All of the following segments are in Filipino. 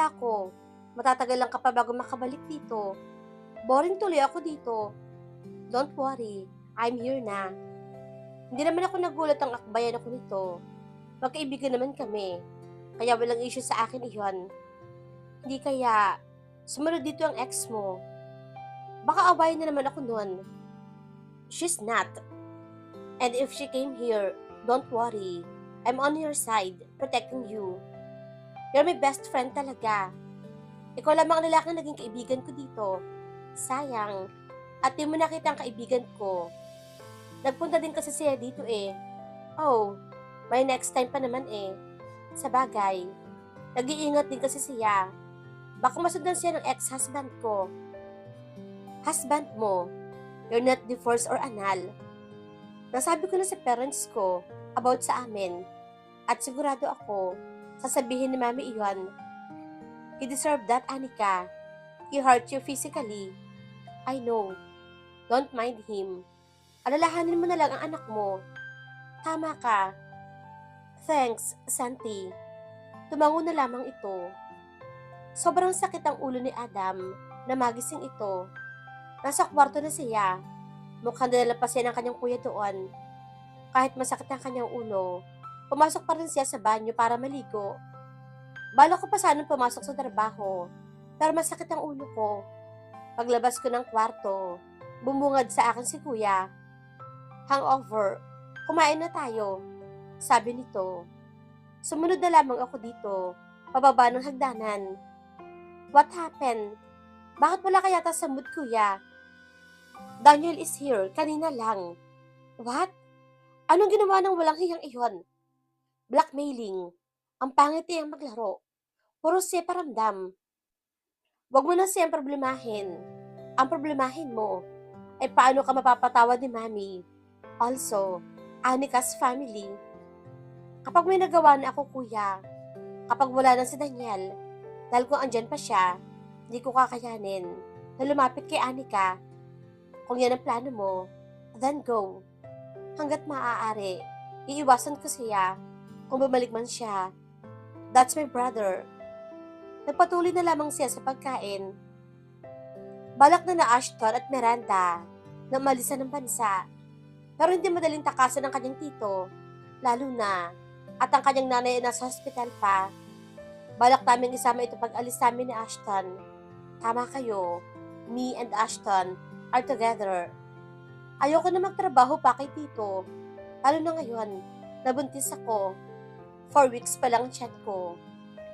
Akala ko, matatagal lang ka pa bago makabalik dito. Boring tuloy ako dito. Don't worry, I'm here na. Hindi naman ako nagulat ang akbayan ako nito. Magkaibigan naman kami. Kaya walang issue sa akin iyon. Hindi kaya, sumunod dito ang ex mo. Baka awayin na naman ako noon. She's not. And if she came here, don't worry. I'm on your side, protecting you. You're my best friend talaga. Ikaw lamang ang lalaking naging kaibigan ko dito. Sayang. At di mo nakita ang kaibigan ko. Nagpunta din kasi siya dito eh. Oh, may next time pa naman eh. Sa bagay, nag-iingat din kasi siya. Baka masundan siya ng ex-husband ko. Husband mo, you're not divorced or anal. Nasabi ko na sa parents ko about sa amin. At sigurado ako, sasabihin ni Mami iyon. He deserved that, Anika. He hurt you physically. I know. Don't mind him. Alalahanin mo na lang ang anak mo. Tama ka. Thanks, Santi. Tumango na lamang ito. Sobrang sakit ang ulo ni Adam na magising ito. Nasa kwarto na siya. Mukhang dinala pa siya ng kanyang kuya doon. Kahit masakit ang kanyang ulo, pumasok pa rin siya sa banyo para maligo. Bala ko pa sanang pumasok sa trabaho, pero masakit ang ulo ko. Paglabas ko ng kwarto, bumungad sa akin si kuya. Hangover, kumain na tayo, sabi nito. Sumunod na lamang ako dito, pababa ng hagdanan. What happened? Bakit wala ka yata sa mood, kuya? Daniel is here, kanina lang. What? Anong ginawa ng walang hiyang iyon? Blackmailing. Ang pangit niyang maglaro. Puro siya paramdam. Huwag mo na siyang problemahin. Ang problemahin mo ay paano ka mapapatawad ni Mami. Also, Anika's family. Kapag may nagawa na ako, kuya, kapag wala na si Daniel, dahil kung andyan pa siya, hindi ko kakayanin na lumapit kay Anika. Kung yan ang plano mo, then go. Hanggat maaari, iiwasan ko siya kung bumalik man siya. That's my brother. Nagpatuloy na lamang siya sa pagkain. Balak na Ashton at Miranda na umalisan ng bansa. Pero hindi madaling takasan ng kanyang tito, lalo na at ang kanyang nanay ay nasa hospital pa. Balak namin isama ito pag alis namin ni Ashton. Tama kayo, me and Ashton are together. Ayoko na magtrabaho pa kay tito, lalo na ngayon, nabuntis ako. 4 weeks pa lang ang tiyan ko.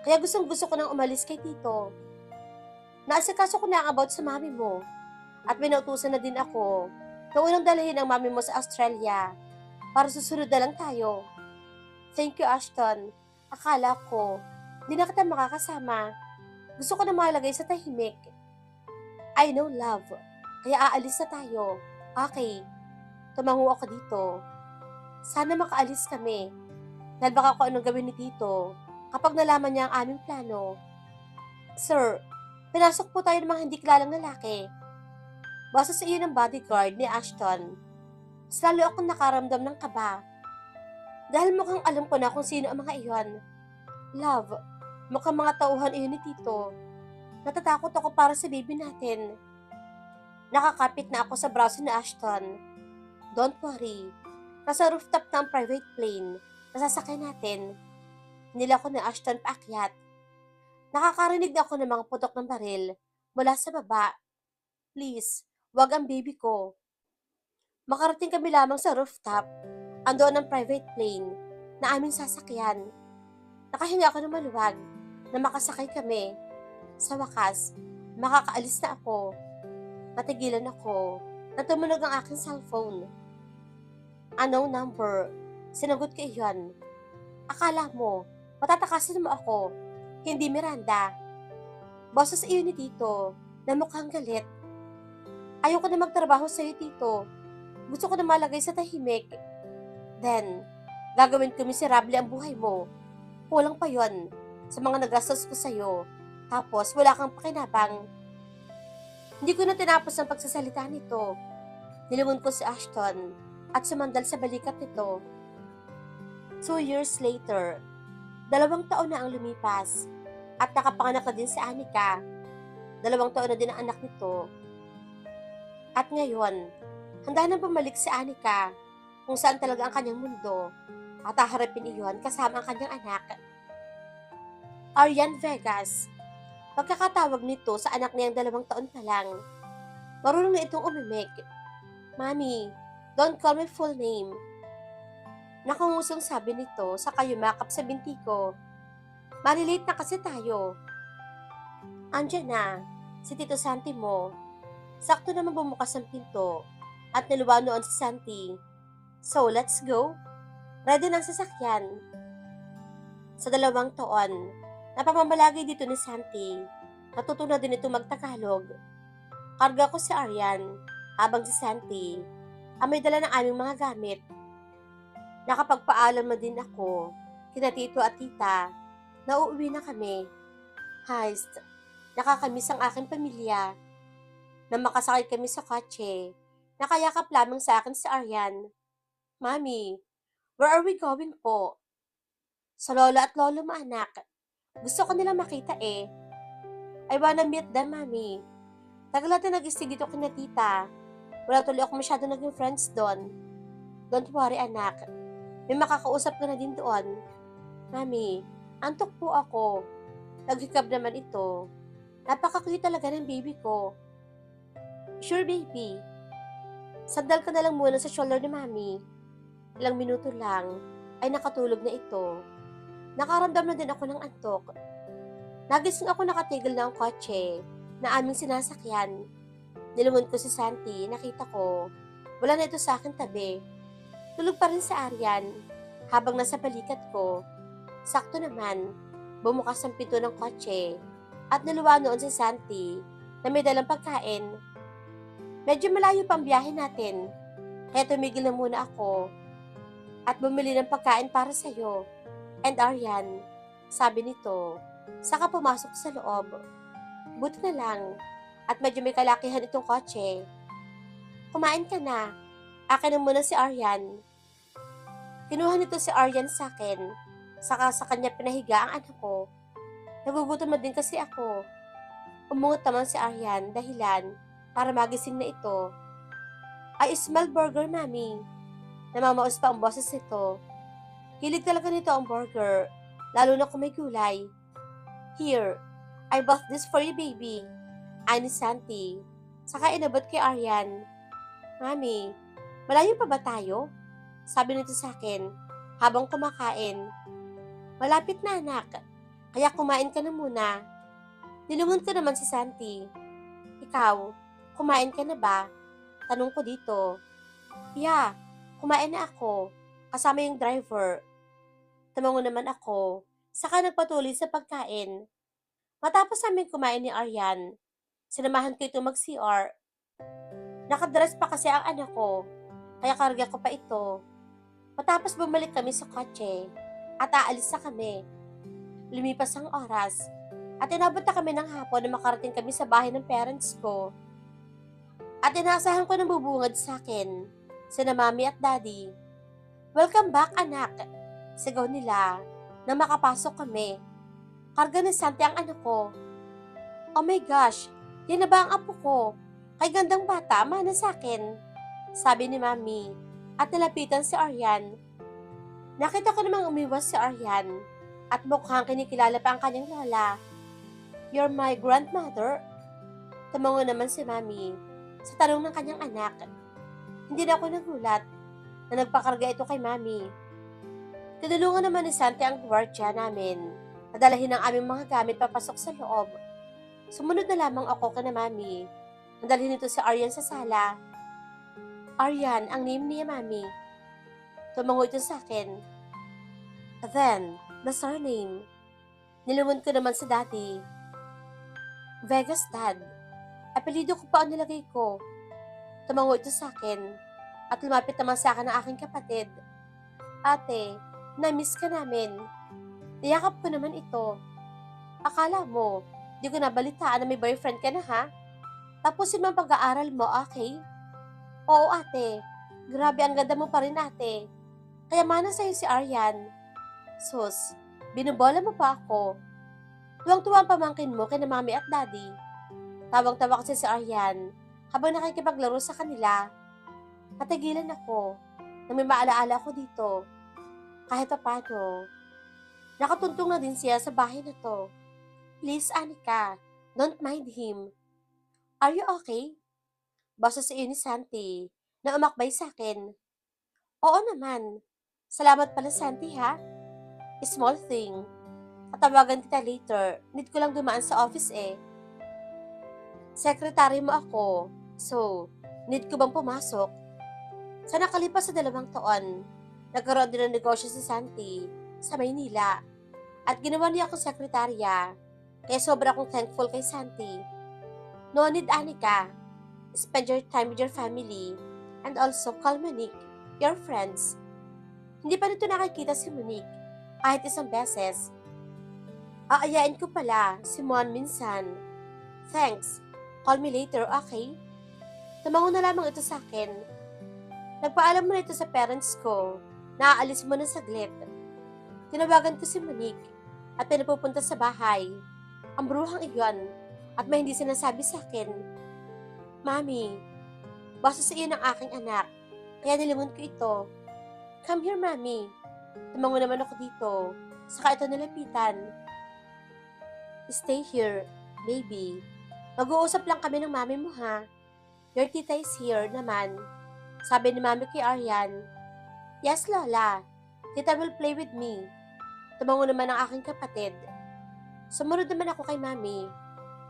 Kaya gustong-gusto ko nang umalis kay tito. Naasikaso ko na ang about sa mami mo. At pinautusan na din ako na unang dalhin ang mami mo sa Australia para susunod na lang tayo. Thank you, Ashton. Akala ko, di na kita makakasama. Gusto ko na malagay sa tahimik. I know, love. Kaya aalis na tayo. Okay. Tumango ako dito. Sana makaalis kami. Dahil baka kung anong gawin ni tito kapag nalaman niya ang aming plano. Sir, pinasok po tayo ng mga hindi kilalang lalaki. Basta sa iyo ng bodyguard ni Ashton. Mas lalo akong nakaramdam ng kaba. Dahil mukhang alam ko na kung sino ang mga iyon. Love, mukhang mga tauhan iyon ni tito. Natatakot ako para sa baby natin. Nakakapit na ako sa braso ni Ashton. Don't worry. Nasa rooftop na ang private plane. Nasasakay natin. Nila ko ni Ashton paakyat. Nakakarinig na ako ng mga putok ng baril mula sa baba. Please, wag ang baby ko. Makarating kami lamang sa rooftop. Andoon ang private plane na aming sasakyan. Nakahinga ako ng maluwag na makasakay kami. Sa wakas, makakaalis na ako. Natigilan ako na tumunog ang aking cellphone. Unknown number. Sinagot ko iyon. Akala mo, matatakasan mo ako. Hindi Miranda. Boses iyo ni tito na mukhang galit. Ayoko na magtrabaho sa'yo, tito. Gusto ko na malagay sa tahimik. Then, gagawin ko miserable ang buhay mo. Kulang pa yon sa mga nagastos ko sa'yo. Tapos, wala kang pakinabang. Hindi ko na tinapos ang pagsasalita nito. Nilingon ko si Ashton at sumandal sa balikat nito. 2 years later, 2 taon na ang lumipas. At nakapanganak na din si Anika. 2 taon na din ang anak nito. At ngayon, handa na bumalik si Anika kung saan talaga ang kanyang mundo at haharapin iyon kasama ang kanyang anak, Aryan Vegas. Pagkakatawag nito sa anak niyang 2 taon pa lang, marunong na itong umimik. Mami, don't call my full name. Nakangusong sabi nito sa kayumakap sa binti ko. Malilate na kasi tayo. Andiyan na, si Tito Santi mo. Sakto naman bumukas ang pinto at niluwa noon si Santi. So, let's go. Ready ng sasakyan. Sa 2 taon, napamamalagi dito ni Santi. Natuto na din ito magtagalog. Karga ko si Aryan, habang si Santi ang may dala ng aming mga gamit. Nakapagpaalam na din ako kina tito at tita na uuwi na kami. Heist, nakakamiss ang aking pamilya. Na makasakay kami sa kotse, nakayakap lamang sa akin si Aryan. Mami, where are we going po? Sa lola at lolo mo, anak. Gusto ko nilang makita eh. I wanna meet them, mami. Tagal natin nag-istig dito kina tita. Wala tuloy ako masyado naging friends doon. Don't worry, anak. May makakausap ka na din doon. Mami, antok po ako. Naghikab naman ito. Napaka-cute talaga ng baby ko. Sure, baby. Sandal ka na lang muna sa shoulder ni mami. Ilang minuto lang ay nakatulog na ito. Nakaramdam na din ako ng antok. Nagising ako nakatigil na ang kotse na aming sinasakyan. Nilumunod ko si Santi, nakita ko. Wala na ito sa akin tabi. Tulog pa rin si Aryan habang nasa balikat ko. Sakto naman, bumukas ang pinto ng kotse at niluwa noon si Santi na may dalang pagkain. Medyo malayo pa ang biyahe natin, kaya tumigil na muna ako at bumili ng pagkain para sa'yo. And Aryan, sabi nito, saka pumasok sa loob. Buti na lang at medyo may kalakihan itong kotse. Kumain ka na. Akin na muna si Aryan. Kinuha nito si Aryan sa akin, saka sa kanya pinahiga ang anak ko. Nagugutom na din kasi ako. Umungot naman si Aryan dahilan para magising na ito. I smell burger, mami. Namamaos pa ang boses nito. Hilig talaga nito ang burger, lalo na kung may gulay. Here, I bought this for you, baby. Ay ni Santi. Saka inabot kay Aryan. Mami, malayo pa ba tayo? Sabi nito sa akin habang kumakain. Malapit na, anak. Kaya kumain ka na muna. Nilungon ko naman si Santi. Ikaw, kumain ka na ba? Tanong ko dito. Yeah, kumain na ako. Kasama yung driver. Tumango naman ako. Saka nagpatuloy sa pagkain. Matapos namin kumain ni Aryan, sinamahan ko ito mag-CR. Nakadress pa kasi ang anak ko, kaya karga ko pa ito. Matapos bumalik kami sa kotse, at aalis na kami. Lumipas ang oras, at inabot na kami ng hapon na makarating kami sa bahay ng parents ko. At inaasahan ko na bubungad sa akin, sina mami at daddy. Welcome back, anak, sigaw nila na makapasok kami. Karga ni Santi ang anak ko. Oh my gosh, yan na ba ang apo ko? Kay gandang bata, mana sa akin, sabi ni mami, at nalapitan si Aryan. Nakita ko namang umiwas si Aryan, at mukhang kinikilala pa ang kanyang lola. You're my grandmother? Tumango naman si mami, sa tanong ng kanyang anak. Hindi na ako nagulat, na nagpakarga ito kay mami. Tinulungan naman ni Santi ang gwardiya namin, na dalahin ang aming mga gamit papasok sa loob. Sumunod na lamang ako kana mami. Nandalhin nito si Aryan sa sala. Aryan, ang name niya, mami. Tumango ito sa akin. Then, the surname. Nilungon ko naman sa daddy. Vegas, dad. Apelido ko pa ang nilagay ko. Tumango ito sa akin. At lumapit naman sa akin ang aking kapatid. Ate, na-miss ka namin. Niyakap ko naman ito. Akala mo, di ko nabalitaan na may boyfriend ka na, ha? Tapusin mo ang pag-aaral mo, okay? Oo, ate. Grabe, ang ganda mo pa rin, ate. Kaya mana sa'yo si Aryan. Sus, binubola mo pa ako. Tuwang-tuwa ang pamangkin mo kina mami at daddy. Tawang-tawa kasi si Aryan habang nakikipaglaro sa kanila. Natigilan ako na may maalaala ako dito. Kahit paano, nakatuntong na din siya sa bahay na to. Please, Anika, don't mind him. Are you okay? Basta sa iyo ni Santi na umakbay sa akin. Oo naman. Salamat pala, Santi, ha? Small thing. Tatawagan kita later. Need ko lang dumaan sa office eh. Sekretary mo ako. So, need ko bang pumasok? Sa nakalipas sa 2 taon, nagkaroon din ng negosyo si Santi sa Maynila. At ginawa niya akong sekretarya. Kaya sobra akong thankful kay Santi. No need, Anika. Spend your time with your family. And also call Monique, your friends. Hindi pa nito nakikita si Monique kahit isang beses. Aayain ko pala si Mon minsan. Thanks. Call me later, okay? Tumango na lamang ito sa akin. Nagpaalam mo na ito sa parents ko na aalis mo na saglit. Tinawagan ko si Monique at pinapupunta sa bahay. Ang bruhang iyon at may hindi sinasabi sa akin. Mami, basta sa iyo ng aking anak, kaya nilingon ko ito. Come here, Mami. Tumango naman ako dito. Saka ito nilapitan. Stay here, baby. Mag-uusap lang kami ng mami mo, ha? Your tita is here naman. Sabi ni mami kay Aryan. Yes, Lola. Tita will play with me. Tumango naman ang aking kapatid. Sumunod naman ako kay mami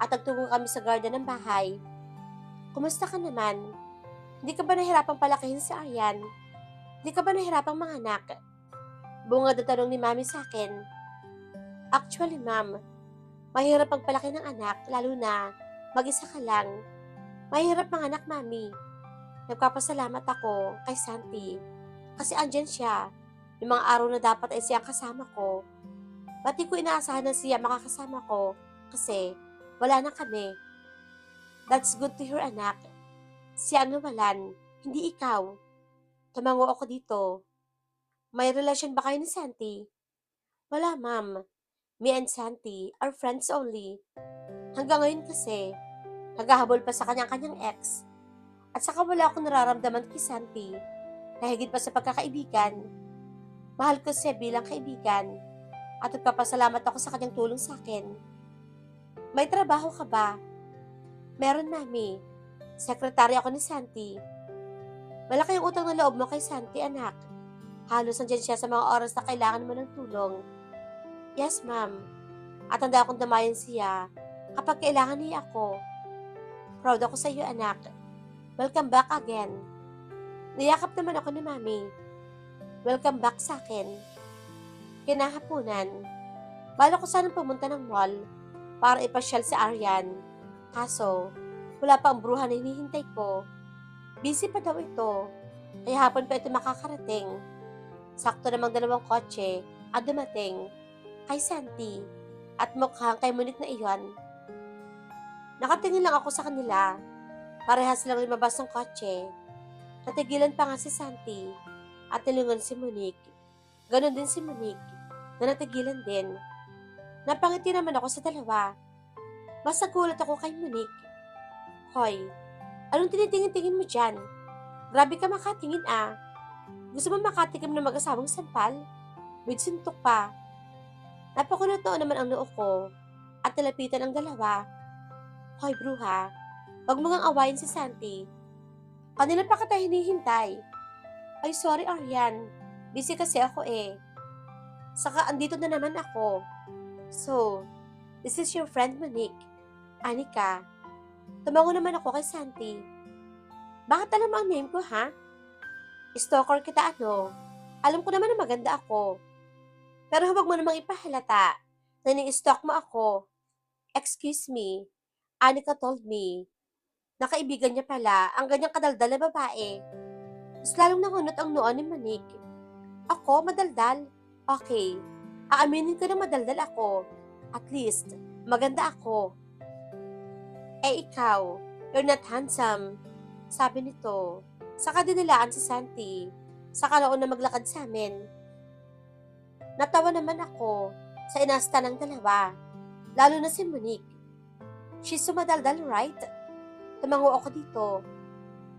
at nagtungo kami sa garden ng bahay. Kumusta ka naman? Hindi ka ba nahirapang palakihin si Aryan? Hindi ka ba nahirapang manganak? Bungad na tanong ni mami sa akin. Actually, ma'am, mahirap pagpalaki ng anak, lalo na mag-isa ka lang. Mahirap manganak, mami. Nagpapasalamat ako kay Santi kasi andyan siya. Yung mga araw na dapat ay siya kasama ko. Ba't di ko inaasahan na siya makakasama ko kasi wala na kami. That's good to hear, anak. Siya ang nawalan, hindi ikaw. Tumango ako dito. May relasyon ba kayo ni Santi? Wala, ma'am. Me and Santi are friends only. Hanggang ngayon kasi, naghahabol pa sa kanyang-kanyang ex. At saka wala akong nararamdaman kay Santi na higit pa sa pagkakaibigan. Mahal ko siya bilang kaibigan at nagpapasalamat ako sa kanyang tulong sa akin. May trabaho ka ba? Meron, mami. Sekretary ako ni Santi. Malaki ang utang na loob mo kay Santi, anak. Halos nandyan siya sa mga oras na kailangan mo ng tulong. Yes, ma'am. At handa akong damayan siya kapag kailangan niya ako. Proud ako sa iyo, anak. Welcome back again. Niyakap naman ako ni mami. Welcome back sa akin. Kinahaponan, bala ko sanang pumunta ng mall para ipasyal si Aryan. Kaso, wala pa ang bruha na hinihintay ko. Busy pa daw ito, kaya hapon pa ito makakarating. Sakto namang 2 kotse at dumating kay Santi at mukhang kay Monique na iyon. Nakatingin lang ako sa kanila. Parehas lang lumabas ng kotse. Natigilan pa nga si Santi at nilingon si Monique. Ganon din si Monique na natigilan din. Napangiti naman ako sa dalawa. Mas nagulat ako kay Monique. Hoy, anong tinitingin-tingin mo dyan? Grabe ka makatingin ah. Gusto mo makatikim ng mag-asawang sampal? With suntok pa. Napakunot naman ang noo ko at nalapitan ang dalawa. Hoy bruha, wag mo ngang awayin si Santi. Kanina pa kita hinihintay. Ay sorry Aryan, busy kasi ako eh. Saka andito na naman ako. So, this is your friend Monique. Anika. Tumango naman ako kay Santi. Bakit alam mo ang name ko ha? Stalker kita ano? Alam ko naman na maganda ako. Pero huwag mo namang ipahalata na ni-stalk mo ako. Excuse me, Anika told me na kaibigan niya pala ang ganyang kadaldal na babae. Mas lalong nangunot ang noo ni Monique. Ako, madaldal? Okay, aaminin ko na madaldal ako. At least, maganda ako. Eh ikaw, you're not handsome. Sabi nito. Saka dinilaan si Santi. Saka noon na maglakad sa amin. Natawa naman ako sa inasta ng dalawa. lalo na si Monique. She's sumadaldal, right? Tumango ako dito.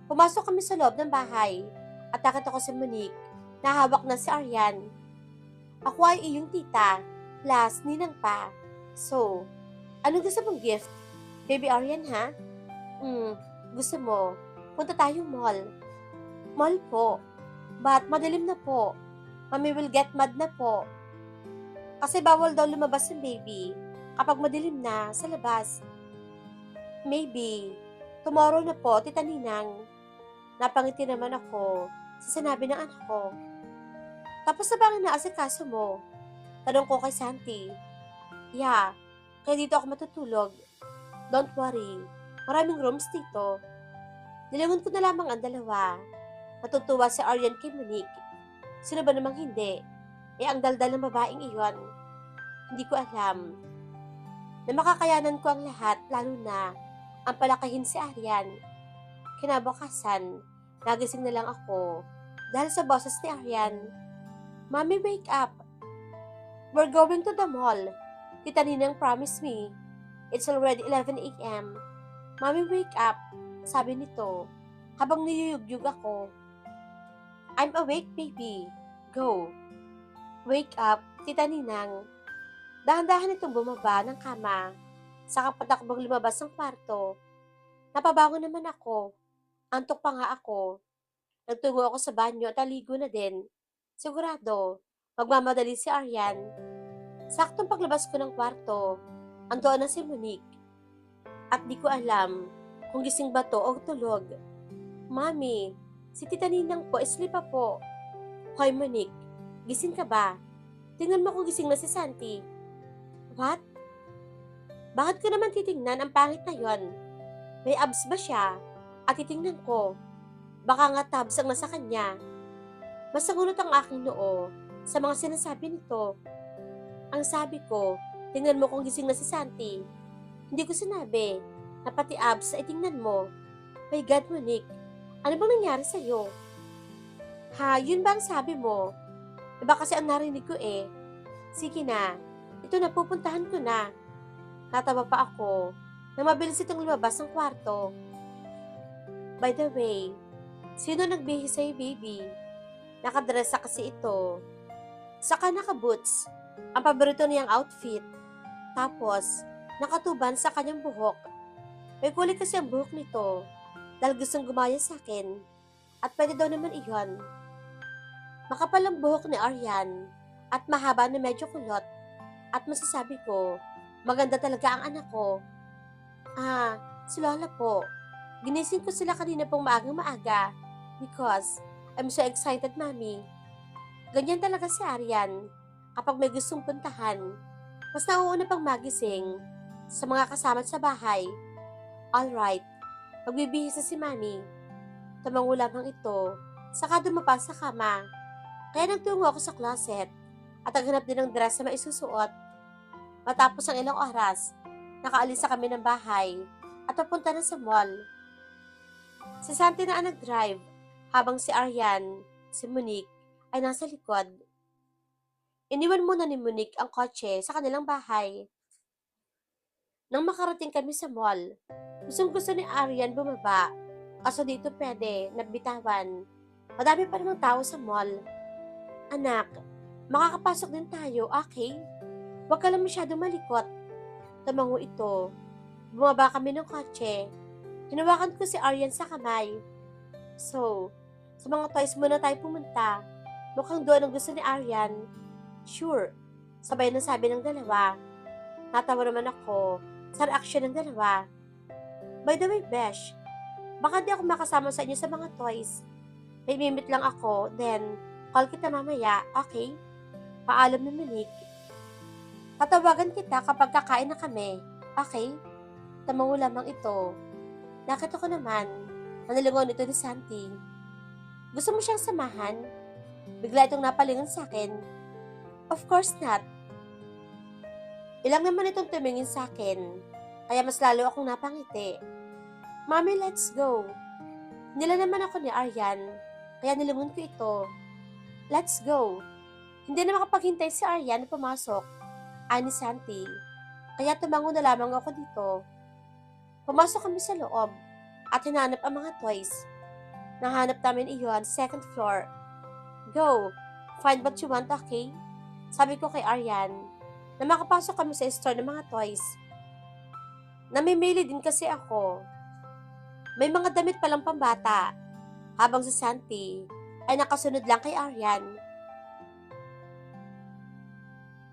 Pumasok kami sa loob ng bahay at nakita ko si Monique na hawak na si Aryan. Ako ay iyong tita, plus ninang pa. So, ano gusto mong gift? Baby Aryan, ha? Gusto mo, punta tayong mall. Mall po. But madilim na po. Mommy will get mad na po. Kasi bawal daw lumabas ng baby kapag madilim na sa labas. Maybe, tomorrow na po, Tita Ninang. Napangiti naman ako sa sinabi ng anak ko. Tapos na ba ang inaasikaso mo? Tanong ko kay Santi. Yeah, kaya dito ako matutulog. Don't worry, maraming rooms dito. Nilangon ko na lamang ang dalawa. Natutuwa si Aryan kay Monique. Sino ba namang hindi? Ang daldal ng babaeng iyon. Hindi ko alam. Na makakayanan ko ang lahat, lalo na ang palakahin si Aryan. Kinabukasan, nagising na lang ako dahil sa boses ni Aryan. Mommy, wake up. We're going to the mall. Tita Ninang promised me. It's already 11 a.m. Mommy, wake up. Sabi nito, habang niyuyugyug ako. I'm awake, baby. Go. Wake up, Tita Ninang. Dahan-dahan itong bumaba ng kama. Saka patakbong lumabas ng kwarto. Napabangon naman ako. Antok pa nga ako. Nagtungo ako sa banyo at aligo na din. Sigurado, magmamadali si Aryan. Saktong paglabas ko ng kwarto, andoon na si Monique. At di ko alam kung gising ba to o tulog. Mami, si Tita Ninang po, sleep pa po. Hoy Monique, gising ka ba? Tingnan mo kung gising na si Santi. What? Bakit ko naman titingnan ang pangit na yon? May abs ba siya? At titingnan ko. Baka nga tabs ang nasa kanya. Masangunot ang aking noo sa mga sinasabi nito. Ang sabi ko, tingnan mo kung gising na si Santi. Hindi ko sinabi na pati abs ay tingnan mo. My God, Monique, ano bang nangyari sa'yo? Ha, yun ba ang sabi mo? Iba kasi ang narinig ko eh. Sige na, ito na, pupuntahan ko na. Natawa pa ako na mabilis itong lumabas ng kwarto. By the way, sino nagbihis sa'yo, baby? Nakadresa kasi ito. Saka naka-boots, ang paborito niyang outfit. Tapos, nakatuban sa kanyang buhok. May kulay kasi ang buhok nito dahil gustong gumaya sa akin. At pwede daw naman iyon. Makapal ang buhok ni Aryan at mahaba na medyo kulot. At masasabi ko, maganda talaga ang anak ko. Si Lola po. Ginising ko sila kanina pong maagang-maaga because I'm so excited, Mami. Ganyan talaga si Aryan. Kapag may gustong puntahan, mas nauuna pang magising sa mga kasama sa bahay. Alright, magbibihis na si Mami. Tumango lamang ito, saka dumapa sa kama. Kaya nagtungo ako sa closet at naghanap din ng dress na maisusuot. Matapos ang ilang oras, nakaalis na kami ng bahay at papunta na sa mall. Si Santi na ang nag-drive habang si Aryan, si Monique, ay nasa likod. Iniwan muna ni Monique ang kotse sa kanilang bahay. Nang makarating kami sa mall, gustong-gusto ni Aryan bumaba. Kaso dito pwede, nabitawan. Madami pa namang tao sa mall. Anak, makakapasok din tayo, okay? Huwag ka lang masyadong malikot. Tumango ito. Bumaba kami ng kotse. Hinawakan ko si Aryan sa kamay. So, sa mga toys muna tayo pumunta. Mukhang doon ang gusto ni Aryan. Sure, sabay na sabi ng dalawa. Natawa naman ako sa reaksyon ng dalawa. By the way, Besh, baka di ako makasama sa inyo sa mga toys. May mimit lang ako, then call kita mamaya, okay? Paalam na Monique. Tatawagan kita kapag kakain na kami, okay? Tamango lamang ito. Nakita ko naman na nilingon ito ni Santi. Gusto mo siyang samahan? Bigla itong napalingon sa akin. Of course not. Ilang naman itong tumingin sa akin, kaya mas lalo akong napangiti. Mommy, let's go. Nila naman ako ni Aryan, kaya nilingon ko ito. Let's go. Hindi na makapaghintay si Aryan na pumasok. Ani Santi. kaya tumango na lamang ako dito. Pumasok kami sa loob at hinanap ang mga toys. Nahanap namin iyon second floor. Go, find what you want, okay? Sabi ko kay Aryan na makapasok kami sa store ng mga toys. Namimili din kasi ako. May mga damit palang pambata, habang si Santi ay nakasunod lang kay Aryan.